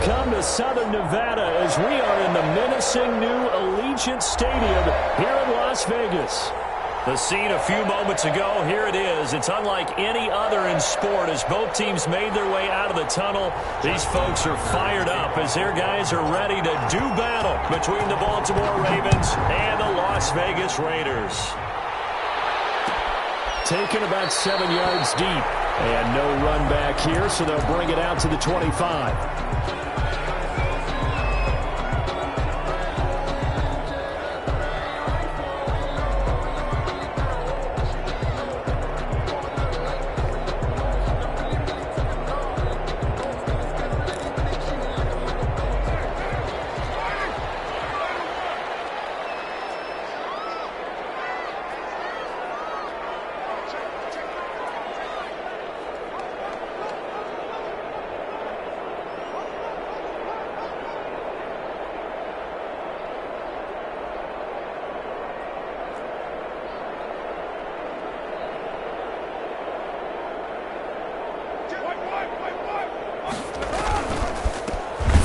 come to Southern Nevada as we are in the menacing new Allegiant Stadium here in Las Vegas. The scene a few moments ago, here it is. It's unlike any other in sport as both teams made their way out of the tunnel. These folks are fired up as their guys are ready to do battle between the Baltimore Ravens and the Las Vegas Raiders. Taken about 7 yards deep. And no run back here, so they'll bring it out to the 25.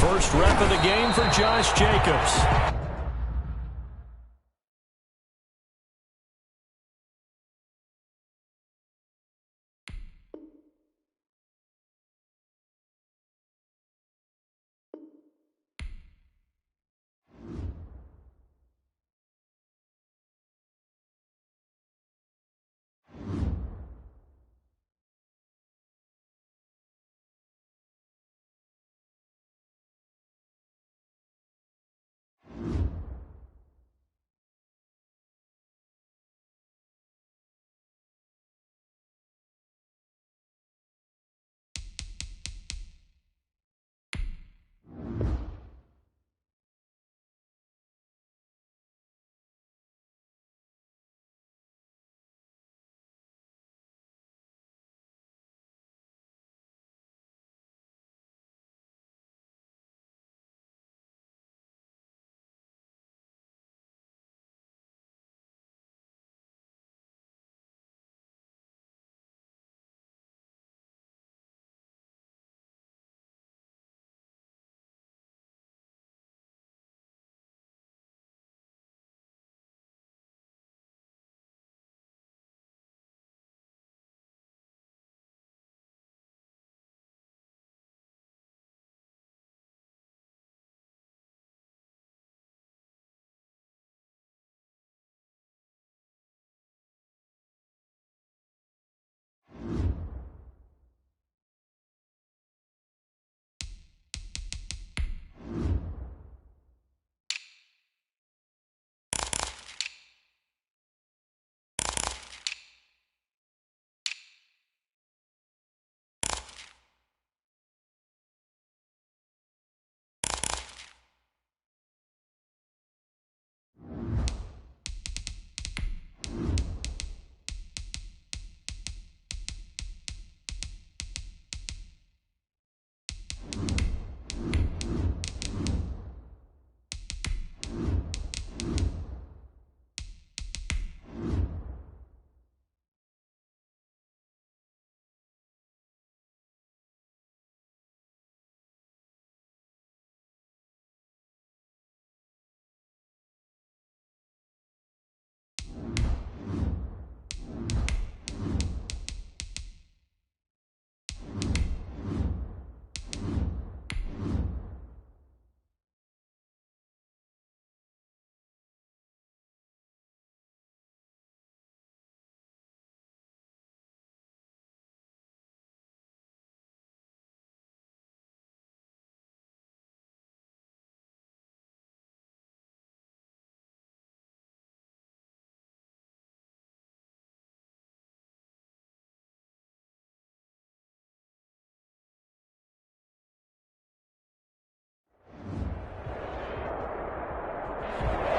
First rep of the game for Josh Jacobs.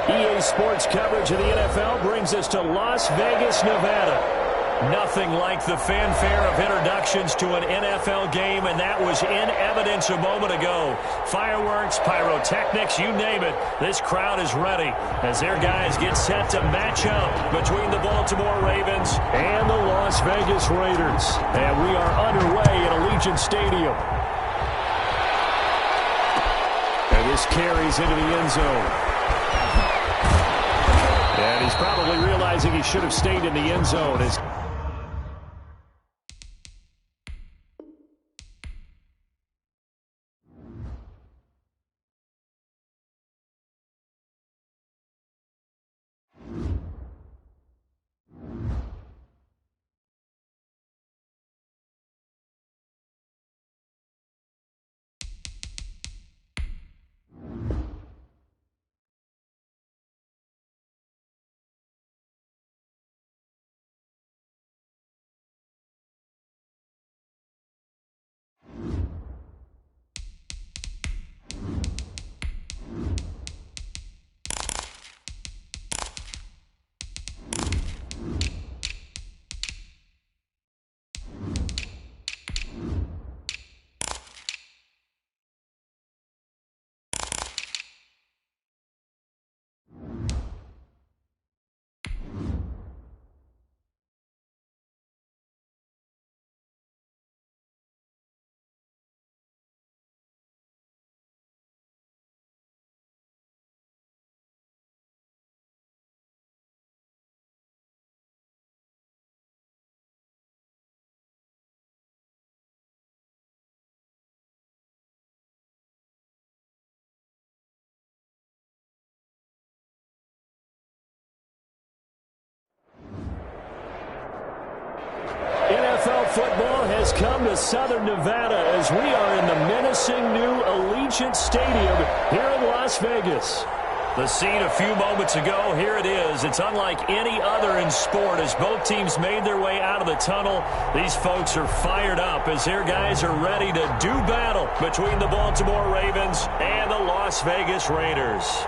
EA Sports coverage of the NFL brings us to Las Vegas, Nevada. Nothing like the fanfare of introductions to an NFL game, and that was in evidence a moment ago. Fireworks, pyrotechnics, you name it. This crowd is ready as their guys get set to match up between the Baltimore Ravens and the Las Vegas Raiders. And we are underway at Allegiant Stadium. Vegas carries into the end zone. And he's probably realizing he should have stayed in the end zone. NFL football has come to Southern Nevada as we are in the menacing new Allegiant Stadium here in Las Vegas. The scene a few moments ago, here it is. It's unlike any other in sport as both teams made their way out of the tunnel. These folks are fired up as their guys are ready to do battle between the Baltimore Ravens and the Las Vegas Raiders.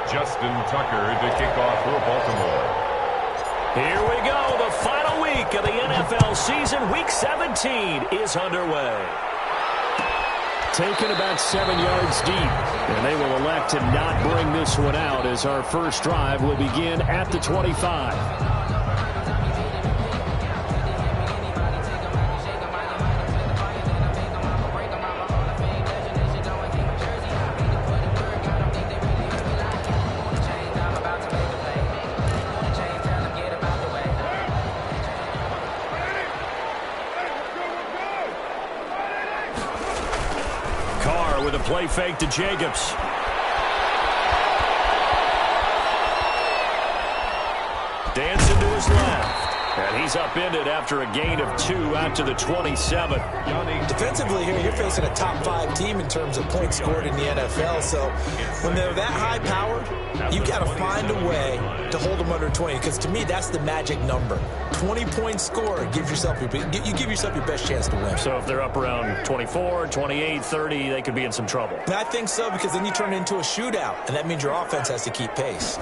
Justin Tucker to kick off for Baltimore. Here we go. The final week of the NFL season. Week 17 is underway. Taken about 7 yards deep, and they will elect to not bring this one out as our first drive will begin at the 25. With a play fake to Jacobs. Dancing to his left. And he's upended after a gain of 2 out to the 27. Defensively here, you're facing a top 5 team in terms of points scored in the NFL. So when they're that high powered, you got to find a way to hold them under 20. Because to me, that's the magic number. 20-point score gives yourself you give yourself your best chance to win. So if they're up around 24, 28, 30, they could be in some trouble. And I think so, because then you turn it into a shootout, and that means your offense has to keep pace.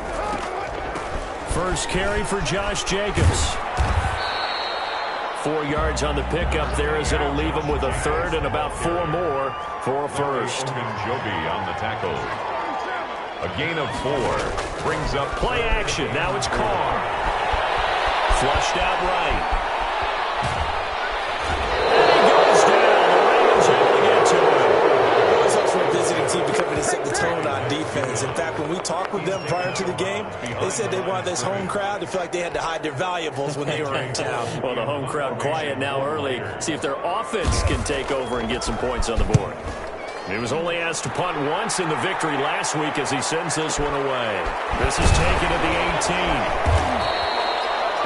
First carry for Josh Jacobs. 4 yards on the pickup there as it'll leave him with a third and about 4 more for a first. Joby on the tackle. A gain of 4 brings up play action. Now it's Carr. Flushed out right. And he goes down. The Ravens able to get to him. It's helps for a visiting team to come in and set the tone on defense. In fact, when we talked with them prior to the game, they said they wanted this home crowd to feel like they had to hide their valuables when they were in town. Well, the home crowd quiet now early. See if their offense can take over and get some points on the board. He was only asked to punt once in the victory last week as he sends this one away. This is taken at the 18.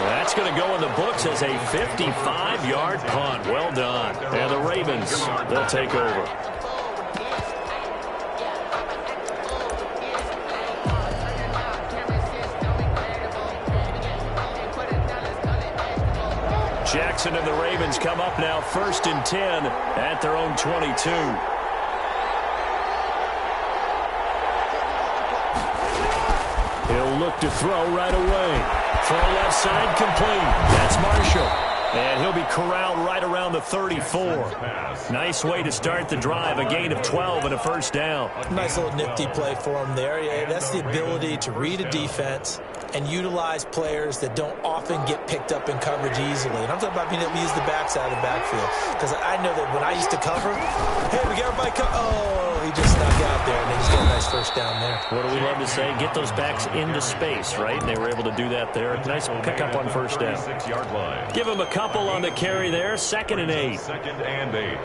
That's going to go in the books as a 55-yard punt. Well done. And the Ravens, they'll take over. Jackson and the Ravens come up now 1st and 10 at their own 22. He'll look to throw right away. Throw left side complete. That's Marshall. And he'll be corralled right around the 34. Nice way to start the drive. A gain of 12 and a first down. Nice little nifty play for him there. Yeah, that's the ability to read a defense and utilize players that don't often get picked up in coverage easily. And I'm talking about being able to use the backside of the backfield. Because I know that when I used to cover, hey, we got everybody oh, he just snuck out there, and he just got a nice first down there. What do we love to say? Get those backs into space, right? And they were able to do that there. Nice pickup on first down. Give him a couple on the carry there. 2nd and 8. 2nd and 8.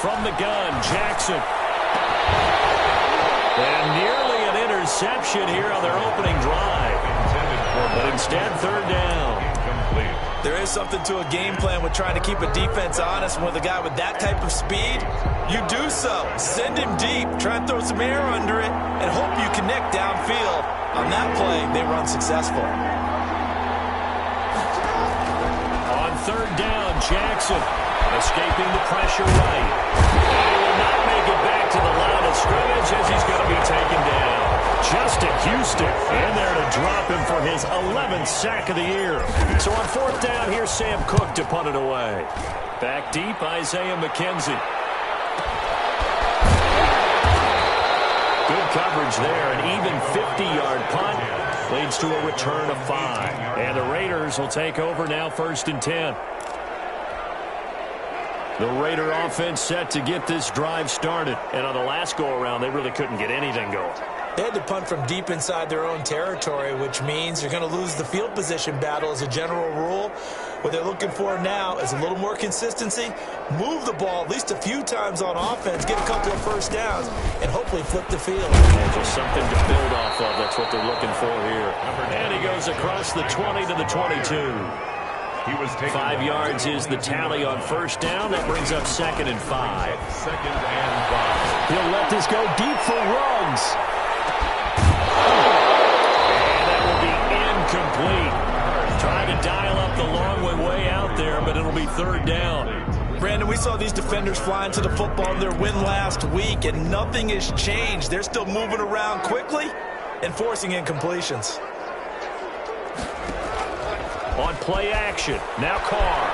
From the gun, Jackson. And nearly an interception here on their opening drive. But instead, 3rd down. There is something to a game plan with trying to keep a defense honest. With a guy with that type of speed, you do so. Send him deep, try and throw some air under it, and hope you connect downfield. On that play, they were unsuccessful. On 3rd down, Jackson escaping the pressure right. And he will not make it back to the line of scrimmage as he's going to be taken down. Justin Houston in there to drop him for his 11th sack of the year. So on 4th down, here's Sam Cook to punt it away. Back deep, Isaiah McKenzie. Good coverage there. An even 50-yard punt leads to a return of 5. And the Raiders will take over now 1st and 10. The Raider offense set to get this drive started. And on the last go-around, they really couldn't get anything going. They had to punt from deep inside their own territory, which means you're going to lose the field position battle as a general rule. What they're looking for now is a little more consistency, move the ball at least a few times on offense, get a couple of first downs, and hopefully flip the field. And just something to build off of. That's what they're looking for here. And he goes across the 20 to the 22. 5 yards is the tally on 1st down. That brings up 2nd and 5. 2nd and 5. He'll let this go deep for Ruggs. And that will be incomplete. Trying to dial up the long way out there, but it'll be 3rd down. Brandon, we saw these defenders flying to the football in their win last week, and nothing has changed. They're still moving around quickly and forcing incompletions. On play action, now Carr.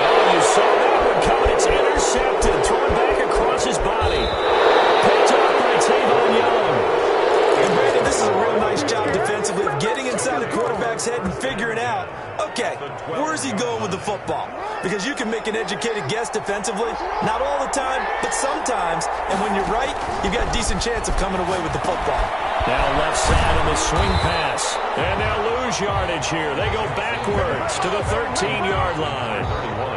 Oh, you saw that one coming. It's intercepted. Thrown back across his body. Picked off by Tavon Young. And Brandon, this is a real nice job defensively of getting inside the quarterback's head and figuring out, okay, where's he going with the football? Because you can make an educated guess defensively. Not all the time, but sometimes. And when you're right, you've got a decent chance of coming away with the football. Now left side on the swing pass. And they'll lose yardage here. They go backwards to the 13-yard line.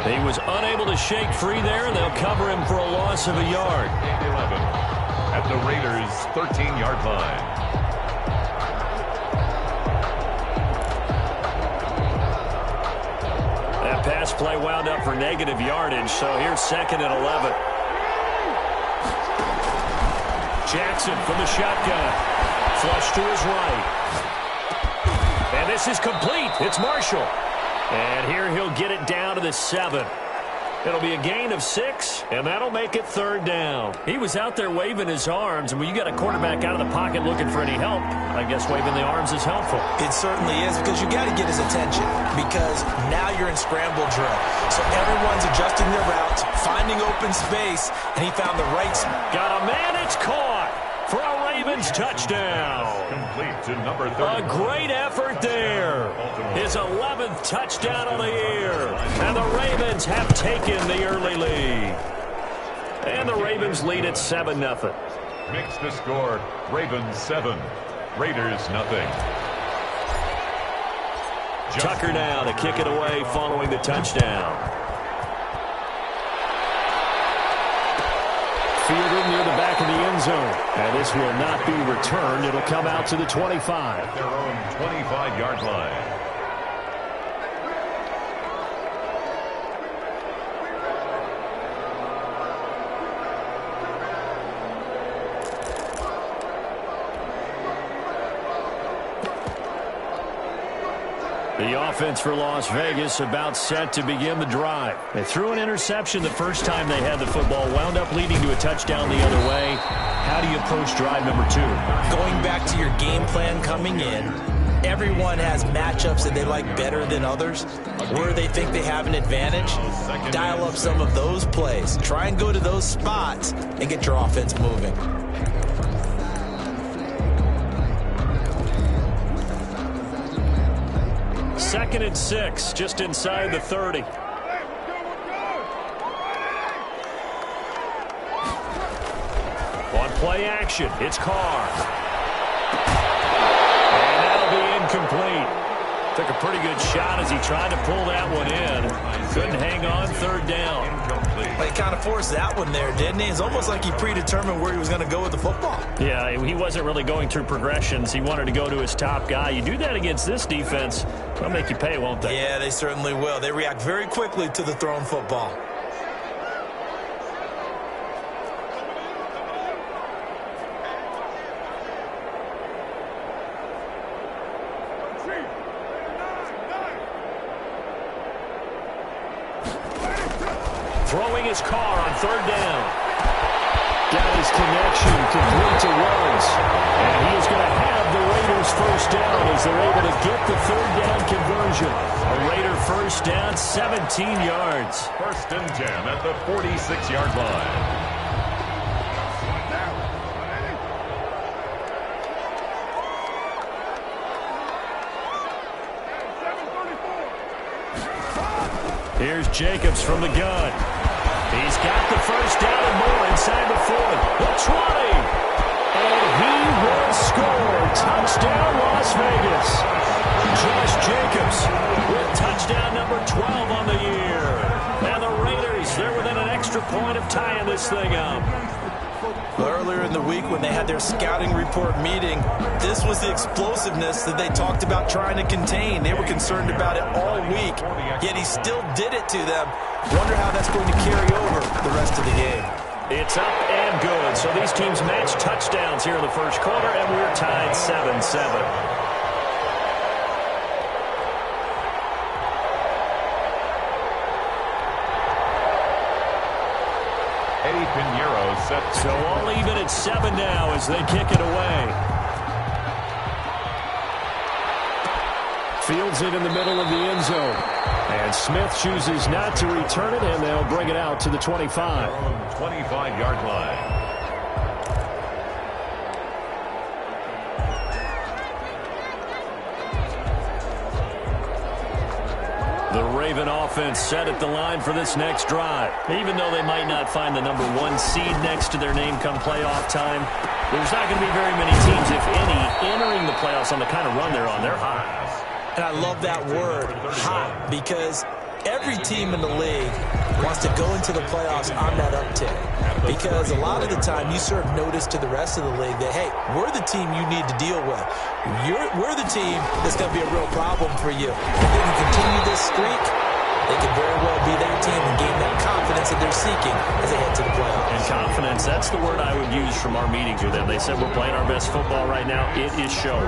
He was unable to shake free there, and they'll cover him for a loss of a yard. 11 at the Raiders' 13-yard line. That pass play wound up for negative yardage, so here's 2nd and 11. Jackson from the shotgun. Flush to his right. And this is complete. It's Marshall. And here he'll get it down to the 7. It'll be a gain of 6, and that'll make it 3rd down. He was out there waving his arms, and when you got a quarterback out of the pocket looking for any help, I guess waving the arms is helpful. It certainly is, because you got to get his attention, because now you're in scramble drill. So everyone's adjusting their routes, finding open space, and he found the right spot. Got a man, it's caught for a Ravens touchdown. Complete to number 30. A great effort there. His 11th touchdown of the year. And the Ravens have taken the early lead. And the Ravens lead at 7-0. Makes the score Ravens 7, Raiders 0. Tucker now to kick it away following the touchdown. Fielded near the back of the end zone. And this will not be returned. It'll come out to the 25. At their own 25-yard line. The offense for Las Vegas about set to begin the drive. They threw an interception the first time they had the football, wound up leading to a touchdown the other way. How do you approach drive number 2? Going back to your game plan coming in, everyone has matchups that they like better than others. Where they think they have an advantage, dial up some of those plays. Try and go to those spots and get your offense moving. Second and 6, just inside the 30. On play action, it's Carr. And that'll be incomplete. Took a pretty good shot as he tried to pull that one in. Couldn't hang on, third down. Well, he kind of forced that one there, didn't he? It's almost like he predetermined where he was going to go with the football. Yeah, he wasn't really going through progressions. He wanted to go to his top guy. You do that against this defense, they'll make you pay, won't they? Yeah, they certainly will. They react very quickly to the thrown football. Throwing his Carr on third down. Got his connection complete to Ruggs. And he is going to have the Raiders first down as they're able to get the third down conversion. A Raider first down, 17 yards. First and 10 at the 46-yard line. Here's Jacobs from the gun. He's got the first down and more inside the 40. The 20. And he will score. Touchdown, Las Vegas. Josh Jacobs with touchdown number 12 on the year. And the Raiders, they're within an extra point of tying this thing up. Earlier in the week when they had their scouting report meeting, this was the explosiveness that they talked about trying to contain. They were concerned about it all week, yet he still did it to them. Wonder how that's going to carry over the rest of the game. It's up and good. So these teams match touchdowns here in the first quarter, and we're tied 7-7. So all even at 7 now as they kick it away. Fields it in the middle of the end zone. And Smith chooses not to return it, and they'll bring it out to the 25. 25-yard line. The Raven offense set at the line for this next drive. Even though they might not find the number 1 seed next to their name come playoff time, there's not going to be very many teams, if any, entering the playoffs on the kind of run they're on. They're hot. And I love that word, hot, because every team in the league wants to go into the playoffs on that uptick. Because a lot of the time you serve notice to the rest of the league that, hey, we're the team you need to deal with. We're the team that's going to be a real problem for you. If they can continue this streak, they can very well be that team and gain that confidence that they're seeking as they head to the playoffs. And confidence, that's the word I would use from our meetings with them. They said we're playing our best football right now. It is showing.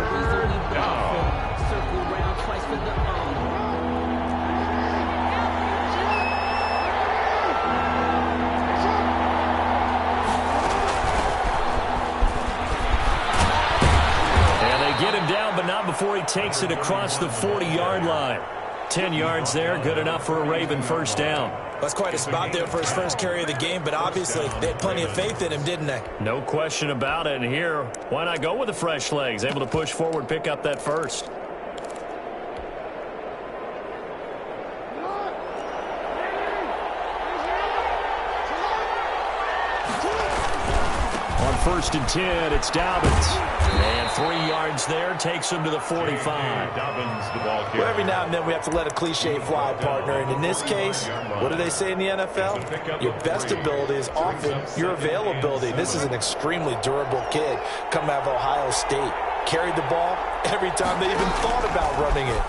Get him down, but not before he takes it across the 40-yard line. 10 yards there, good enough for a Raven first down. That's quite a spot there for his first carry of the game, but obviously they had plenty of faith in him, didn't they? No question about it. And here, why not go with the fresh legs? Able to push forward, pick up that first. First and 10, it's Dobbins. And 3 yards there, takes him to the 45. Dobbins, the ball carrier. Well, every now and then we have to let a cliche fly, partner. And in this case, what do they say in the NFL? Your best ability is often your availability. This is an extremely durable kid coming out of Ohio State. Carried the ball every time they even thought about running it.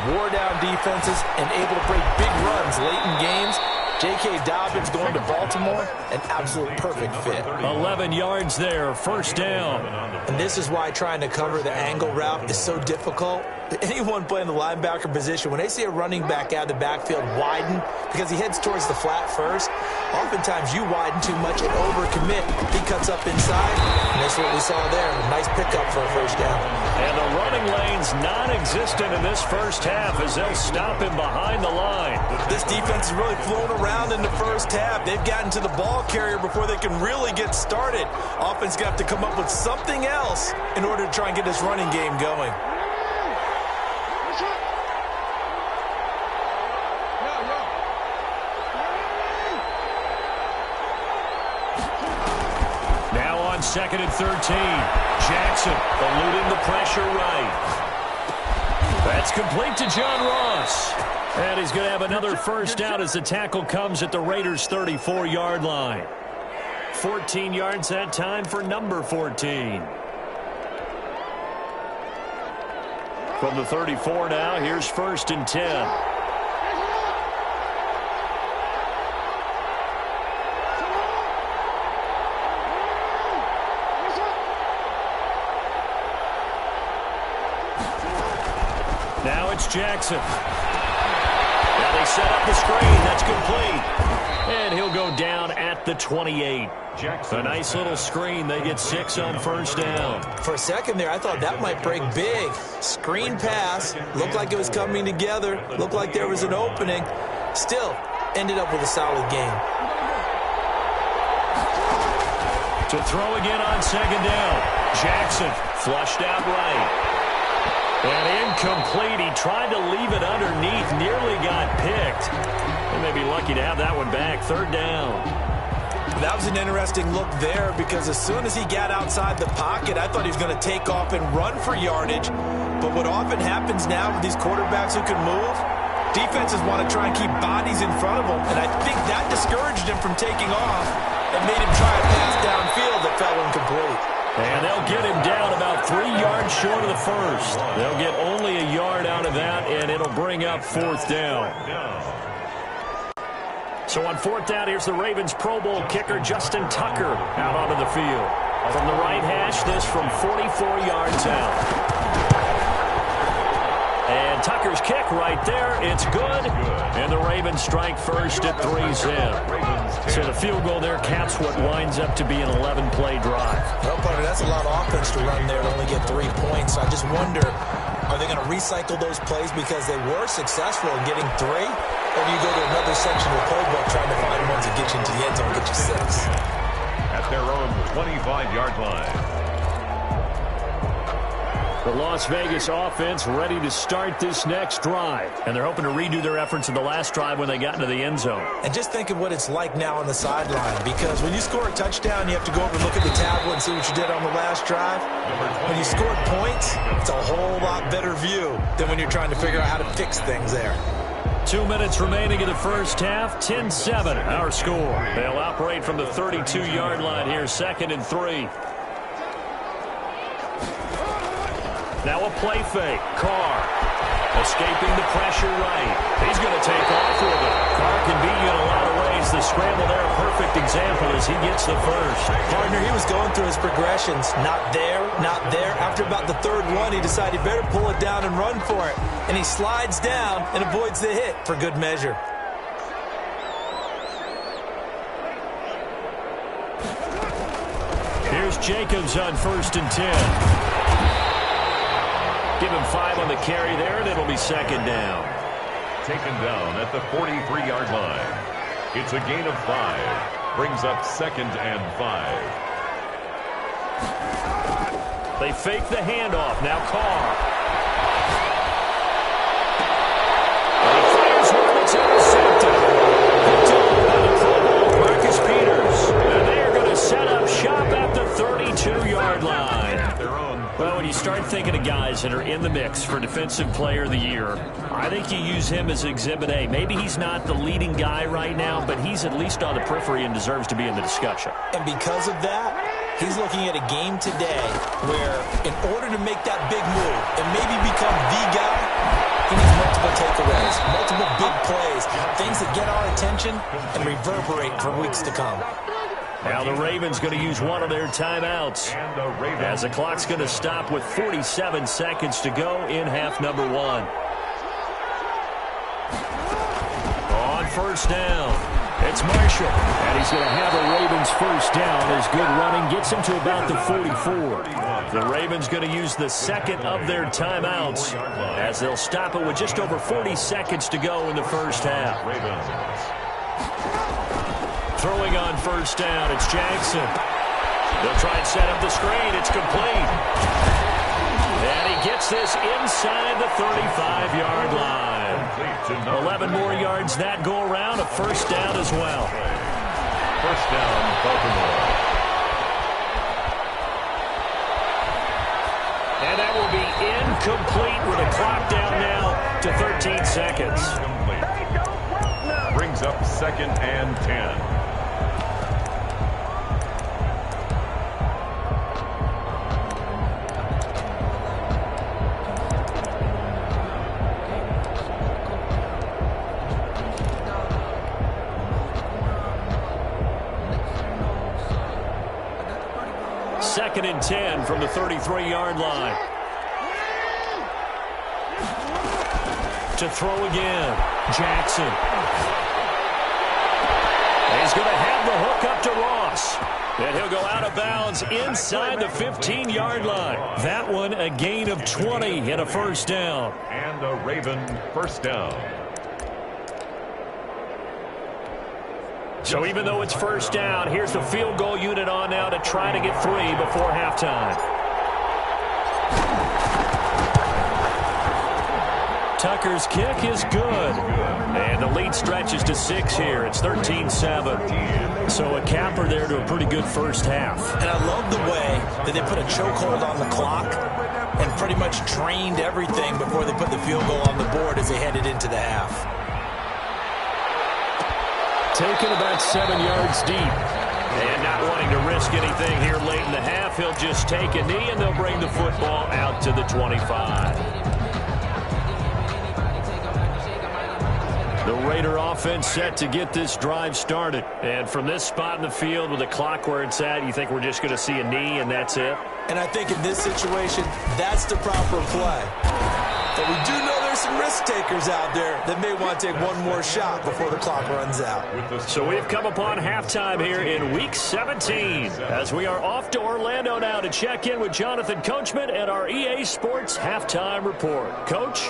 Wore down defenses and able to break big runs late in games. J.K. Dobbins going to Baltimore, an absolute perfect fit. 11 yards there, first down. And this is why trying to cover the angle route is so difficult. Anyone playing the linebacker position, when they see a running back out of the backfield widen because he heads towards the flat first, oftentimes you widen too much and overcommit. He cuts up inside, and that's what we saw there. A nice pickup for a first down. And the running lane's non-existent in this first half as they'll stop him behind the line. This defense has really flown around in the first half. They've gotten to the ball carrier before they can really get started. Offense got to come up with something else in order to try and get this running game going. Now on 2nd and 13. Jackson eluding the pressure right. That's complete to John Ross. And he's going to have another first down as the tackle comes at the Raiders' 34-yard line. 14 yards that time for number 14. From the 34 now, here's 1st and 10. Now it's Jackson. Now they set up the screen. That's complete. And he'll go down at the 28. Jackson. A nice little screen. They get 6 on first down. For a second there, I thought that might break big. Screen pass. Looked like it was coming together. Looked like there was an opening. Still, ended up with a solid game. To throw again on 2nd down. Jackson flushed out right. And incomplete. He tried to leave it underneath. Nearly got picked. They may be lucky to have that one back. 3rd down. That was an interesting look there because as soon as he got outside the pocket, I thought he was going to take off and run for yardage. But what often happens now with these quarterbacks who can move, defenses want to try and keep bodies in front of them. And I think that discouraged him from taking off and made him try a pass downfield that fell incomplete. And they'll get him down about 3 yards short of the first. They'll get only a yard out of that, and it'll bring up 4th down. So on 4th down, here's the Ravens Pro Bowl kicker Justin Tucker out onto the field. From the right hash, this from 44 yards out. And Tucker's kick right there. It's good. And the Ravens strike first at 3-zip. So the field goal there caps what winds up to be an 11-play drive. Well, partner, that's a lot of offense to run there to only get 3 points. So I just wonder, are they going to recycle those plays because they were successful in getting 3? Or do you go to another section of the playbook trying to find ones that get you into the end zone and get you 6? At their own 25-yard line. The Las Vegas offense ready to start this next drive. And they're hoping to redo their efforts in the last drive when they got into the end zone. And just think of what it's like now on the sideline. Because when you score a touchdown, you have to go over and look at the tablet and see what you did on the last drive. When you scored points, it's a whole lot better view than when you're trying to figure out how to fix things there. 2 minutes remaining in the first half. 10-7 our score. They'll operate from the 32-yard line here. 2nd and 3. Now a play fake. Carr escaping the pressure right. He's going to take off with it. Carr can beat you in a lot of ways. The scramble there, a perfect example as he gets the first. Partner, he was going through his progressions. Not there, not there. After about the 3rd one, he decided he better pull it down and run for it. And he slides down and avoids the hit for good measure. Here's Jacobs on 1st and 10. Give him 5 on the carry there, and it'll be 2nd down. Taken down at the 43-yard line. It's a gain of 5. Brings up 2nd and 5. They fake the handoff. Now Carr. And he fires one that's intercepted. Picked up by the Pro Bowl, Marcus Peters. And they are going to set up shop at the 32-yard line. Well, when you start thinking of guys that are in the mix for Defensive Player of the Year, I think you use him as Exhibit A. Maybe he's not the leading guy right now, but he's at least on the periphery and deserves to be in the discussion. And because of that, he's looking at a game today where in order to make that big move and maybe become the guy, he needs multiple takeaways, multiple big plays, things that get our attention and reverberate for weeks to come. Now the Ravens going to use one of their timeouts, as the clock's going to stop with 47 seconds to go in half number one. On first down, it's Marshall, and he's going to have a Ravens first down as good running gets him to about the 44. The Ravens going to use the second of their timeouts as they'll stop it with just over 40 seconds to go in the first half. Throwing on first down, it's Jackson. They'll try and set up the screen. It's complete. And he gets this inside the 35-yard line. 11 more yards that go around, a first down as well. First down, Baltimore. And that will be incomplete with a clock down now to 13 seconds. Brings up second and 10. Second and 10 from the 33-yard line. To throw again, Jackson. He's going to have the hook up to Ross. And he'll go out of bounds inside the 15-yard line. That one a gain of 20 and a first down. And a Raven first down. So even though it's first down, here's the field goal unit on now to try to get 3 before halftime. Tucker's kick is good. And the lead stretches to 6 here. It's 13-7. So a capper there to a pretty good first half. And I love the way that they put a chokehold on the clock and pretty much drained everything before they put the field goal on the board as they headed into the half. Taken about 7 yards deep. And not wanting to risk anything here late in the half, he'll just take a knee and they'll bring the football out to the 25. The Raider offense set to get this drive started. And from this spot in the field with the clock where it's at, you think we're just going to see a knee and that's it? And I think in this situation, that's the proper play. But we do know there's some risk takers out there that may want to take one more shot before the clock runs out. So we've come upon halftime here in Week 17 as we are off to Orlando now to check in with Jonathan Coachman and our EA Sports Halftime Report. Coach?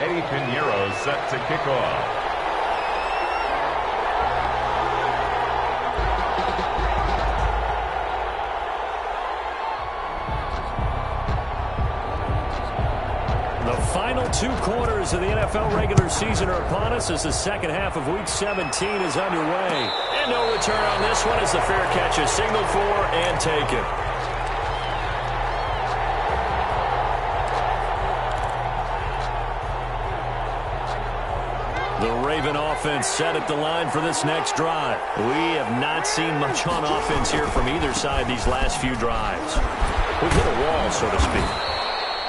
Eddie Pinheiro set to kick off. The final 2 quarters of the NFL regular season are upon us as the second half of Week 17 is underway. And no return on this one as the fair catch is signaled for and taken. The Raven offense set at the line for this next drive. We have not seen much on offense here from either side these last few drives. We've hit a wall, so to speak.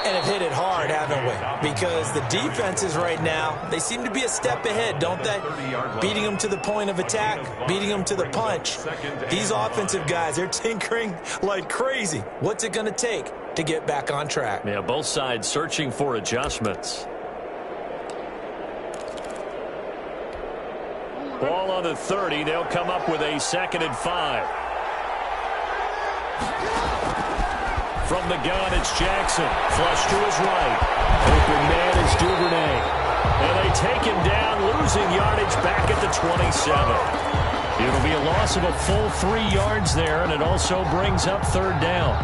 And have hit it hard, haven't we? Because the defenses right now, they seem to be a step ahead, don't they? Beating them to the point of attack, beating them to the punch. These offensive guys, they're tinkering like crazy. What's it going to take to get back on track? Yeah, both sides searching for adjustments. Ball on the 30. They'll come up with a 2nd and 5. From the gun, it's Jackson. Flush to his right. Open man is Duvernay. And they take him down, losing yardage back at the 27. It'll be a loss of a full 3 yards there, and it also brings up 3rd down.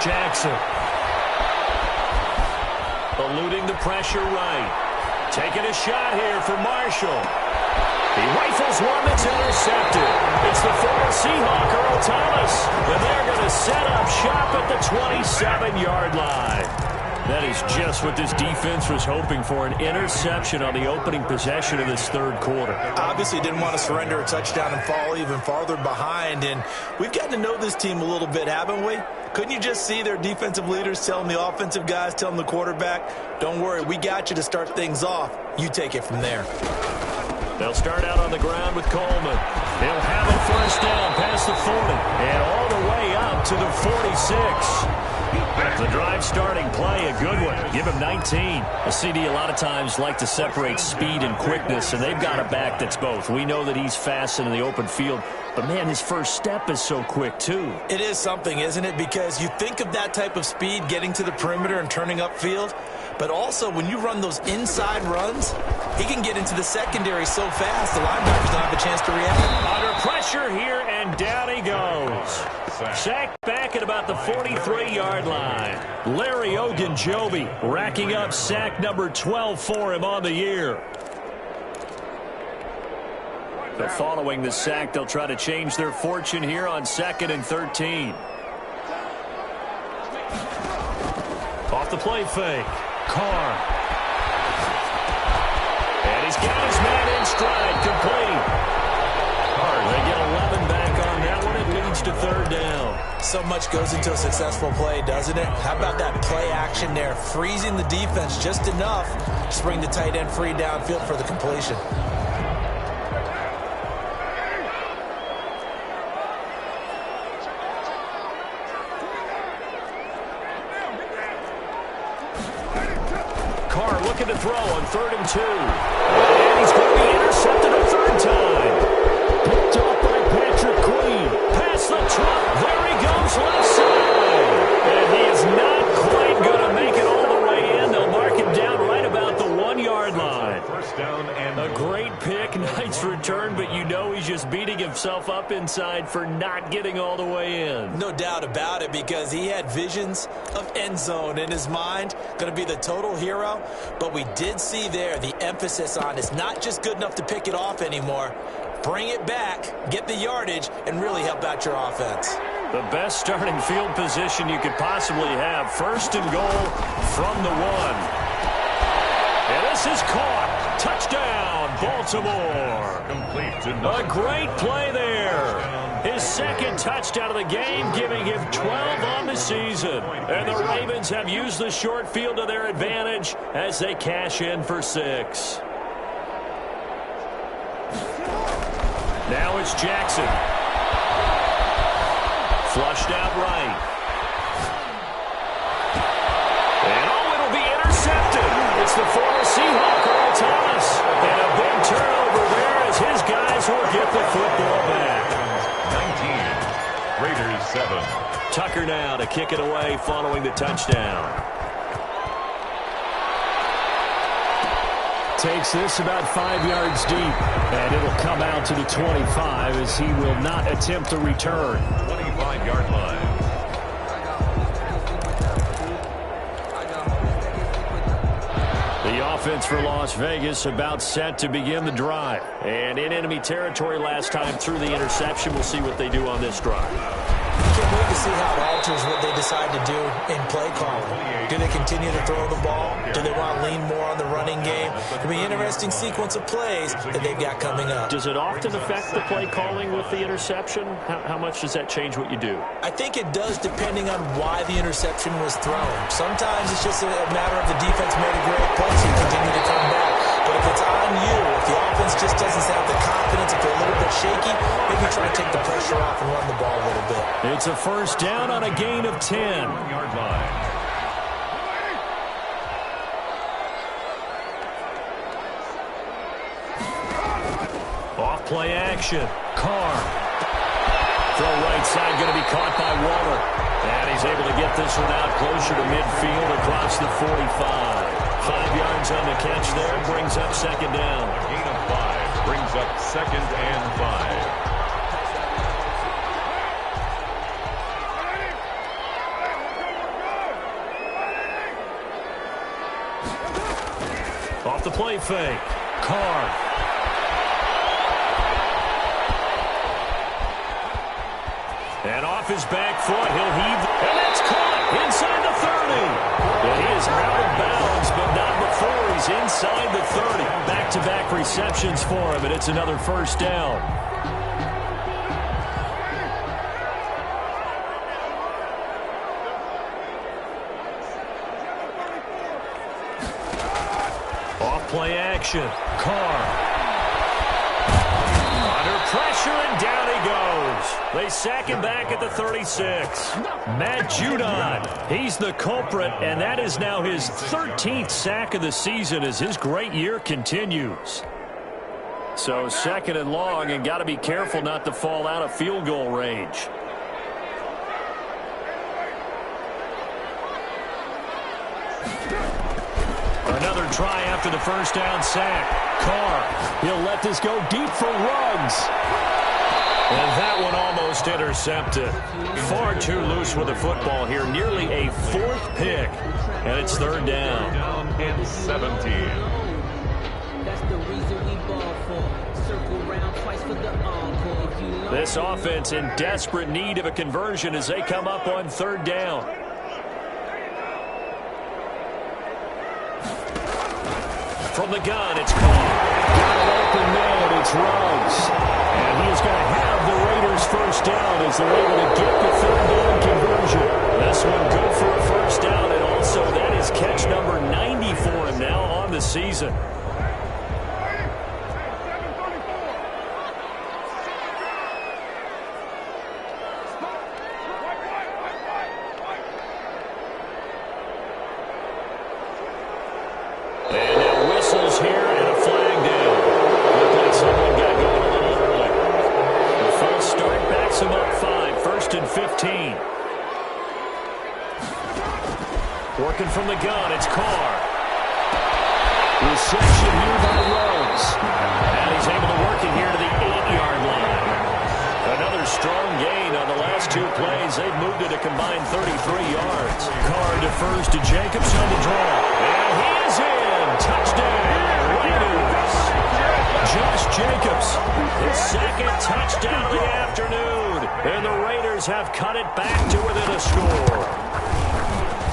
Jackson. Eluding the pressure right. Taking a shot here for Marshall. He rifles one that's intercepted. It's the former Seahawk, Earl Thomas. And they're going to set up shop at the 27-yard line. That is just what this defense was hoping for, an interception on the opening possession of this third quarter. Obviously didn't want to surrender a touchdown and fall even farther behind. And we've gotten to know this team a little bit, haven't we? Couldn't you just see their defensive leaders telling the offensive guys, telling the quarterback, don't worry, we got you to start things off. You take it from there. They'll start out on the ground with Coleman. He'll have a first down past the 40 and all the way up to the 46. The drive starting play, a good one. Give him 19. A CD a lot of times like to separate speed and quickness, and they've got a back that's both. We know that he's fast in the open field, but, man, his first step is so quick, too. It is something, isn't it? Because you think of that type of speed getting to the perimeter and turning upfield, but also when you run those inside runs, he can get into the secondary so fast the linebackers don't have a chance to react. Under pressure here, and down he goes. Sacked back at about the 43-yard line. Larry Ogunjobi racking up sack number 12 for him on the year. So following the sack, they'll try to change their fortune here on 2nd and 13. Off the play fake. Carr. And he's got his man in stride, complete. They get 11 back on that one. It leads to third down. So much goes into a successful play, doesn't it? How about that play action there? Freezing the defense just enough to bring the tight end free downfield for the completion. Carr looking to throw on 3rd and 2. And he's going to be intercepted a third time. Picked off by Patrick Queen. Past the truck. There he goes left side. And he is not quite going to make it all the way in. They'll mark him down right about the 1-yard line. First down and a great pick. Nice return, but you know he's just beating himself up inside for not getting all the way in. No doubt about it, because he had visions of end zone in his mind. Going to be the total hero. But we did see there the emphasis on it's not just good enough to pick it off anymore. Bring it back, get the yardage, and really help out your offense. The best starting field position you could possibly have. 1st and goal from the 1. And this is caught. Touchdown, Baltimore. complete to A great play there. His 2nd touchdown of the game, giving him 12 on the season. And the Ravens have used the short field to their advantage as they cash in for 6. Now it's Jackson. Flushed out right. And it'll be intercepted. It's the former Seahawk, Earl Thomas. And a big turnover there as his guys will get the football back. 19, Raiders 7. Tucker now to kick it away following the touchdown. Takes this about 5 yards deep, and it'll come out to the 25 as he will not attempt a return. 25-yard line. The offense for Las Vegas about set to begin the drive. And in enemy territory last time through the interception. We'll see what they do on this drive. Can't wait to see how it alters what they decide to do in play calling. Do they continue to throw the ball? Do they want to lean more on the running game? It'll be an interesting sequence of plays that they've got coming up. Does it often affect the play calling with the interception? How much does that change what you do? I think it does, depending on why the interception was thrown. Sometimes it's just a matter of the defense made a great play, so you continue to come back. But if it's on you, if the offense just doesn't have the confidence, if they're a little bit shaky, maybe try to take the pressure off and run the ball a little bit. It's a first down on a gain of 10. 1-yard line. Off play action. Carr. Throw right side going to be caught by Waller. And he's able to get this one out closer to midfield across the 45. 5 yards on the catch there. Brings up 2nd down. A gain of 5 brings up 2nd and 5. Off the play fake. Carr. And off his back foot, he'll heave. And that's caught inside the 30. And he is out of bounds, but not before he's inside the 30. Back-to-back receptions for him, and it's another first down. Off-play action. Carr. Under pressure, and down he goes. They sack him back at the 36. Matt Judon, he's the culprit, and that is now his 13th sack of the season as his great year continues. So second and long, and got to be careful not to fall out of field goal range. Another try after the first down sack. Carr, he'll let this go deep for Ruggs. And that one almost intercepted. Far too loose with the football here. Nearly a fourth pick. And it's third down. Down and 17. That's the reason we ball for. Circle round twice for the encore. This offense in desperate need of a conversion as they come up on third down. From the gun, it's Carr. Got an open man, it's Ruggs. And he is going to have the Raiders first down as they're able to get the third down conversion. This one good for a first down, and also that is catch number 90 for him now on the season. Working from the gun, it's Carr. Reception here by Ruggs. And he's able to work it here to the 8-yard line. Another strong gain on the last two plays. They've moved it a combined 33 yards. Carr defers to Jacobs on the draw. And he is in. Touchdown, Raiders. Josh Jacobs, his second touchdown of the afternoon. And the Raiders have cut it back to within a score.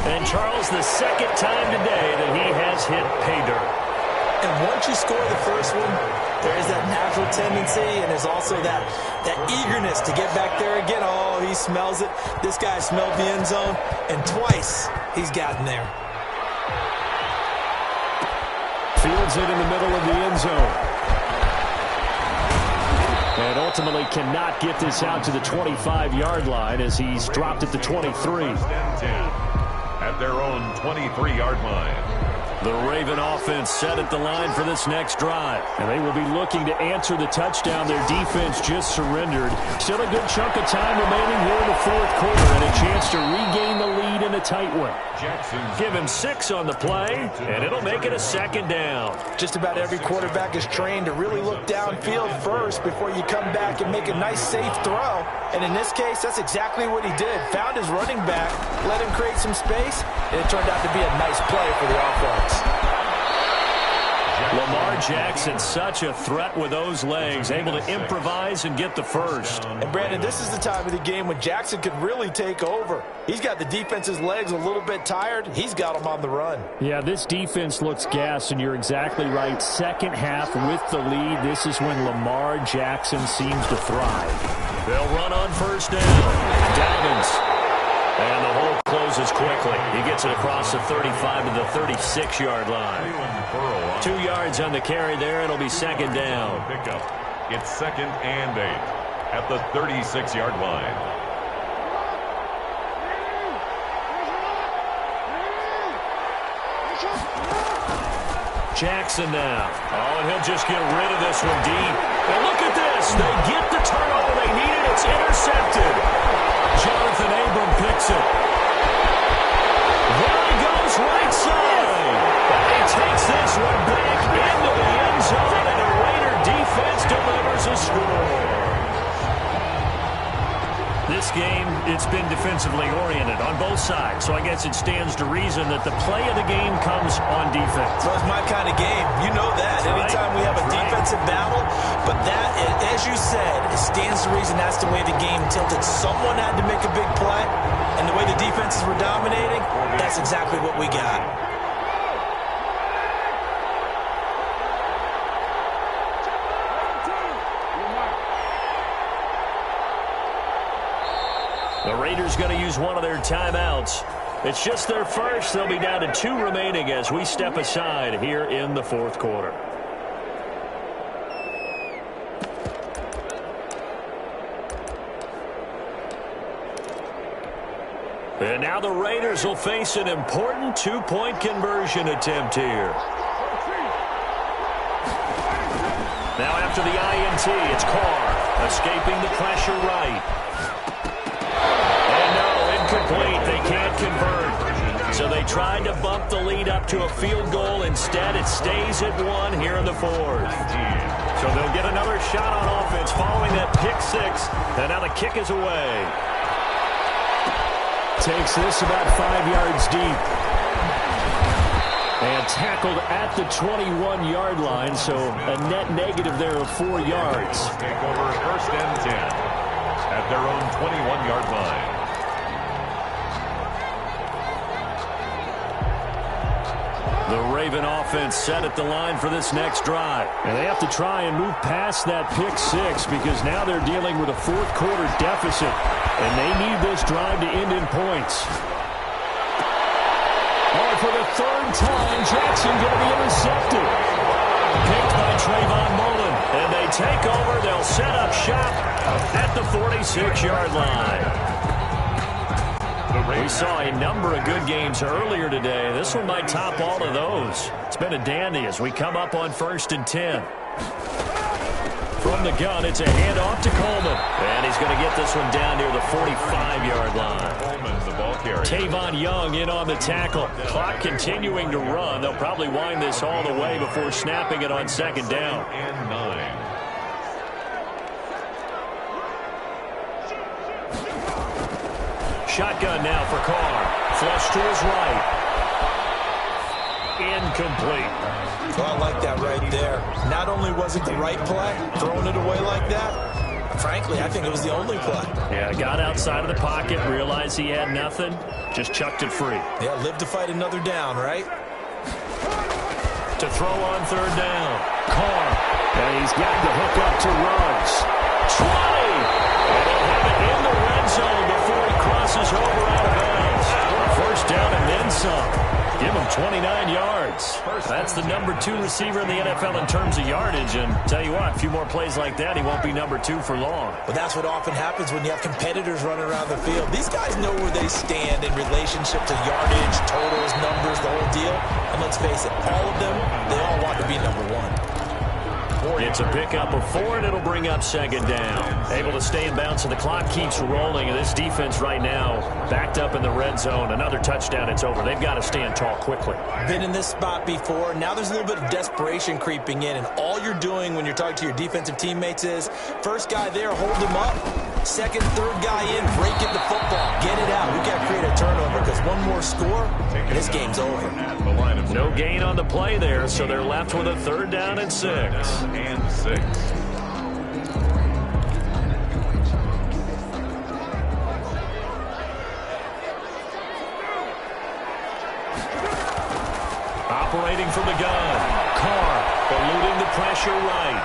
And Charles, the second time today that he has hit pay dirt. And once you score the first one, there is that natural tendency, and there's also that eagerness to get back there again. Oh, he smells it. This guy smelled the end zone, and twice he's gotten there. Fields it in the middle of the end zone. And ultimately cannot get this out to the 25-yard line as he's dropped at the 23. At their own 23-yard line. The Raven offense set at the line for this next drive. And they will be looking to answer the touchdown their defense just surrendered. Still a good chunk of time remaining here in the fourth quarter and a chance to regain the lead in a tight one. Give him 6 on the play, and it'll make it a second down. Just about every quarterback is trained to really look downfield first before you come back and make a nice, safe throw. And in this case, that's exactly what he did. Found his running back, let him create some space, and it turned out to be a nice play for the offense. Lamar Jackson, such a threat with those legs, able to improvise and get the first. And Brandon, this is the time of the game when Jackson could really take over. He's got the defense's legs a little bit tired. He's got them on the run. Yeah, this defense looks gassed, and you're exactly right. Second half with the lead, this is when Lamar Jackson seems to thrive. They'll run on first down. Dobbins. And the hole closes quickly. He gets it across the 35 to the 36-yard line. 2 yards on the carry there. It'll be second down. Pickup. It's second and 8 at the 36-yard line. Jackson now. Oh, and he'll just get rid of this one deep. And look at this. They get the turnover they needed. It's intercepted. Jonathan Abram picks it. There he goes, right side. And he takes this one back into the end zone, and the Raider defense delivers a score. This game, it's been defensively oriented on both sides. So I guess it stands to reason that the play of the game comes on defense. So it's my kind of game. You know that. Anytime we have a defensive battle, but that, as you said, it stands to reason that's the way the game tilted. Someone had to make a big play, and the way the defenses were dominating, that's exactly what we got. The Raiders going to use one of their timeouts. It's just their first. They'll be down to 2 remaining as we step aside here in the fourth quarter. And now the Raiders will face an important 2-point conversion attempt here. Now after the INT, it's Carr escaping the pressure right. Incomplete. They can't convert. So they tried to bump the lead up to a field goal. Instead, it stays at 1 here in the fourth. So they'll get another shot on offense following that pick 6. And now the kick is away. Takes this about 5 yards deep. And tackled at the 21-yard line. So a net negative there of 4 yards. Take over 1st and 10 at their own 21-yard line. The Raven offense set at the line for this next drive. And they have to try and move past that pick 6 because now they're dealing with a fourth quarter deficit. And they need this drive to end in points. Oh, for the 3rd time, Jackson going to be intercepted. Picked by Trayvon Mullen. And they take over. They'll set up shop at the 46-yard line. We saw a number of good games earlier today. This one might top all of those. It's been a dandy as we come up on 1st and 10. From the gun, it's a handoff to Coleman. And he's going to get this one down near the 45-yard line. Coleman, the ball carrier. Tavon Young in on the tackle. Clock continuing to run. They'll probably wind this all the way before snapping it on 2nd down. And 9. Shotgun now for Carr. Flush to his right. Incomplete. So I like that right there. Not only was it the right play, throwing it away like that, frankly, I think it was the only play. Yeah, got outside of the pocket, realized he had nothing, just chucked it free. Yeah, live to fight another down, right? To throw on 3rd down. Carr. And he's got the hook up to Ruggs. 20! And he'll have it in the red zone before he crosses over out of bounds. 1st down and then some. Give him 29 yards. That's the number 2 receiver in the NFL in terms of yardage. And tell you what, a few more plays like that, he won't be number 2 for long. But that's what often happens when you have competitors running around the field. These guys know where they stand in relationship to yardage, totals, numbers, the whole deal. And let's face it, all of them, they all want to be number 1. It's a pickup of 4, and it'll bring up 2nd down. Able to stay in bounds, so the clock keeps rolling. And this defense right now backed up in the red zone. Another touchdown, it's over. They've got to stand tall quickly. Been in this spot before. Now there's a little bit of desperation creeping in. And all you're doing when you're talking to your defensive teammates is, first guy there, hold him up. 2nd, 3rd guy in, break it the football. Get it out. We've got to create a turnover because one more score, and this game's over. No gain on the play there, so they're left with a 3rd down and 6. And 6. Operating from the gun. Carr eluding the pressure right.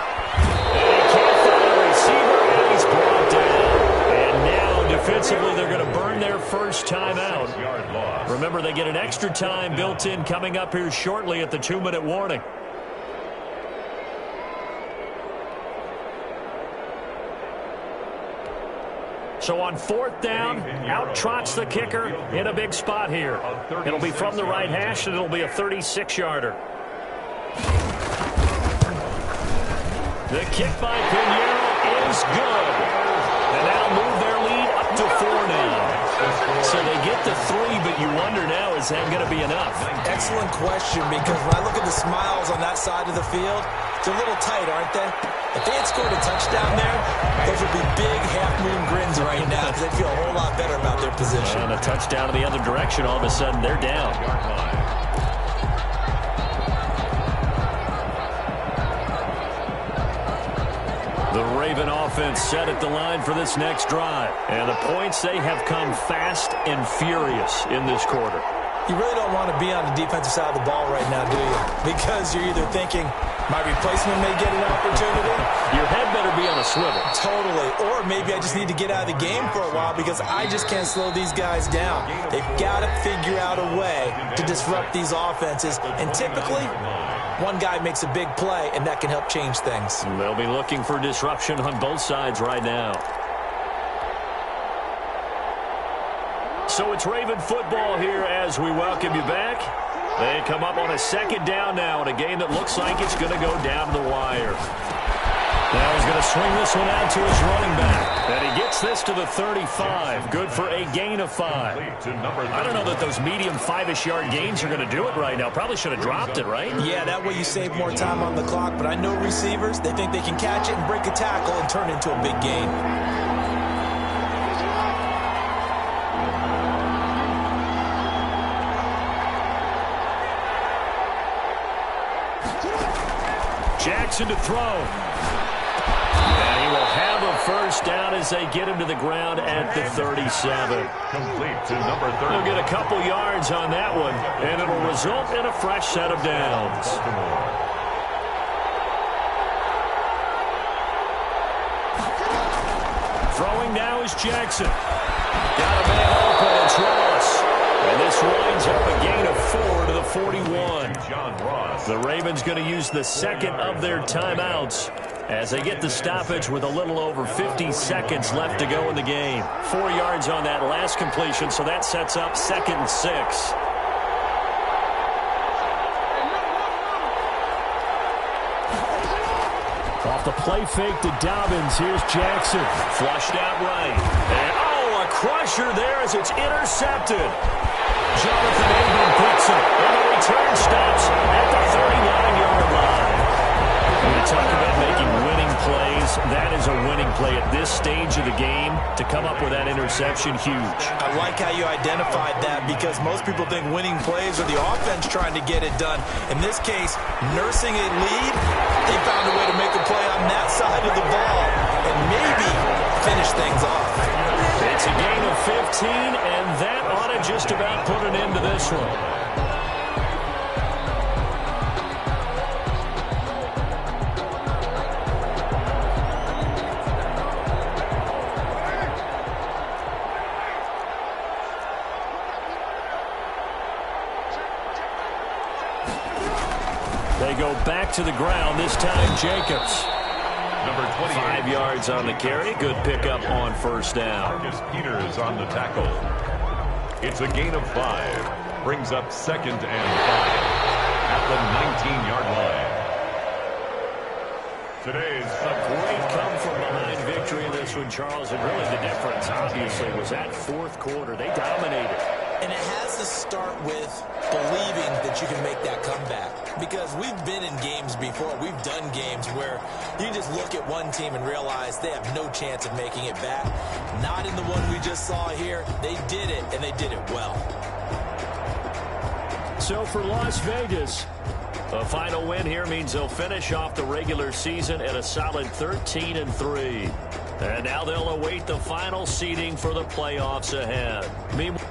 And he can't find a receiver, and he's brought down. And now, defensively, they're going to burn their 1st time out. Remember, they get an extra time built in coming up here shortly at the 2-minute warning. So on 4th down, out trots the kicker in a big spot here. It'll be from the right hash, and it'll be a 36-yarder. The kick by Pinheiro is good. And that'll move their lead up to 4 now. So they get to 3, but you wonder now, is that going to be enough? Excellent question, because when I look at the smiles on that side of the field, they're a little tight, aren't they? If they had scored a touchdown there, those would be big half-moon grins right now because they feel a whole lot better about their position. And a touchdown in the other direction, all of a sudden they're down. The Raven offense set at the line for this next drive. And the points, they have come fast and furious in this quarter. You really don't want to be on the defensive side of the ball right now, do you? Because you're either thinking, my replacement may get an opportunity. Your head better be on a swivel. Totally. Or maybe I just need to get out of the game for a while because I just can't slow these guys down. They've got to figure out a way to disrupt these offenses. And typically, one guy makes a big play, and that can help change things. They'll be looking for disruption on both sides right now. So it's Raven football here as we welcome you back. They come up on a second down now in a game that looks like it's going to go down to the wire. Now he's going to swing this one out to his running back. And he gets this to the 35. Good for a gain of 5. I don't know that those medium 5-ish yard gains are going to do it right now. Probably should have dropped it, right? Yeah, that way you save more time on the clock. But I know receivers, they think they can catch it and break a tackle and turn it into a big gain. Jackson to throw. And he will have a first down as they get him to the ground at the 37. Complete to number 30. They'll get a couple yards on that one, and it'll result in a fresh set of downs. Throwing now is Jackson. Got a man open. It's Ross. And this winds up a gain of 4 to the 41. The Ravens going to use the second of their timeouts as they get the stoppage with a little over 50 seconds left to go in the game. 4 yards on that last completion, so that sets up 2nd and 6. Off the play fake to Dobbins. Here's Jackson. Flushed out right. And a crusher there as it's intercepted. Jonathan Abram picks it, and the return stops at the 39-yard line. When you talk about making winning plays, that is a winning play at this stage of the game. To come up with that interception, huge. I like how you identified that because most people think winning plays are the offense trying to get it done. In this case, nursing a lead, they found a way to make a play on that side of the ball and maybe finish things off. It's a gain of 15, and that ought to just about put an end to this one. They go back to the ground, this time Jacobs. Number 28. 5 yards on the carry. Good pickup on first down. Marcus Peters on the tackle. It's a gain of 5. Brings up 2nd and 5 at the 19-yard line. Today's a great come-from-behind victory in this one, Charles. And really the difference, obviously, was that fourth quarter. They dominated. And it has to start with believing that you can make that comeback. Because we've been in games before. We've done games where you just look at one team and realize they have no chance of making it back. Not in the one we just saw here. They did it, and they did it well. So for Las Vegas, a final win here means they'll finish off the regular season at a solid 13-3. And now they'll await the final seeding for the playoffs ahead. Meanwhile,